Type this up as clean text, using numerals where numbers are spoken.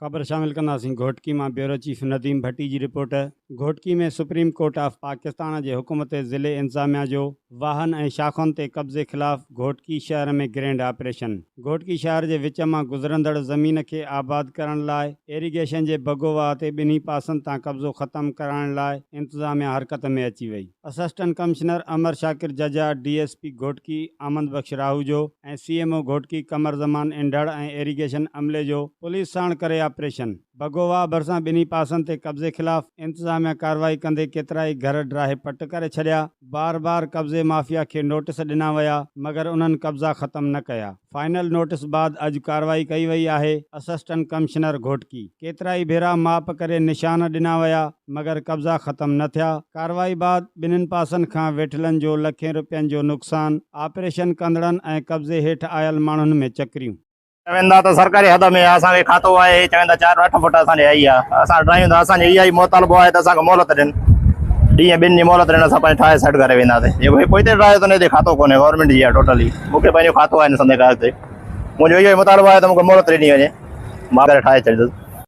खबर शामिल कंदासीं घोटकी मां ब्यूरो चीफ नदीम भट्टी जी रिपोर्ट। घोटकी में सुप्रीम कोर्ट ऑफ पाकिस्तान जे हुकुम ते ज़िले इंतज़ामिया जो वाहन ऐं शाखुनि ते कब्ज़े ख़िलाफ़ घोटकी शहर में ग्रैंड ऑपरेशन। घोटकी शहर जे विच मां गुज़रंदड़ ज़मीन खे आबाद करण लाइ इरीगेशन जे बगोवा ते ॿिन्ही पासनि तां कब्ज़ो ख़त्म कराइण लाइ इंतज़ामिया हरकत में अची वई। असिस्टेंट कमिश्नर अमर शाकिर जजा, DSP घोटकी आमद बख्श राहूजो ऐं CMO घोटकी कमर ज़मान इंढड़ ऐं इरीगेशन अमले जो पुलिस साण करे ऑपरेशन बगोवा भरिसां ॿिन्ही पासनि ते कब्ज़े ख़िलाफ़ इंतज़ामिया कार्रवाई कंदे केतिरा ई घर ड्राहे पट करे छॾिया। बार बार कब्ज़े माफ़िया खे नोटिस ॾिना विया मगर उन्हनि कब्ज़ा ख़त्म न कया। फाइनल नोटिस बाद अॼु कार्रवाई कई वई आहे। असिस्टेंट कमिश्नर घोटकी केतिरा ई भेरा माप करे निशान ॾिना विया मगर कब्ज़ा ख़त्म न थिया। कार्रवाई बाद ॿिन्हिनि पासनि खां वेठलनि जो लखें रुपयनि जो नुक़सान, ऑपरेशन कंदड़नि ऐं कब्ज़े हेठि आयल माण्हुनि में चकरियूं। चवंदा त सरकारी हद में असांखे खातो आहे, चवंदा 4-8 फुट असांजे आई आहे। असां ड्रायूं था, असांजी इहा ई मुतालबो आहे त असांखे मोहलत ॾियनि, ॾींहं ॿिनि ॾींहं मोहलत ॾियण असां पंहिंजे ठाहे सेट करे वेंदासीं। जेको कोई हिते ड्रायो त हिते खातो कोन्हे, गवर्नमेंट जी आहे टोटली। मूंखे पंहिंजो खातो आहे न संदे काग़ज़ ते, मुंहिंजो इहो ई मुतालबो आहे त मूंखे मोहलत ॾिनी वञे, मां करे ठाहे छॾींदुसि।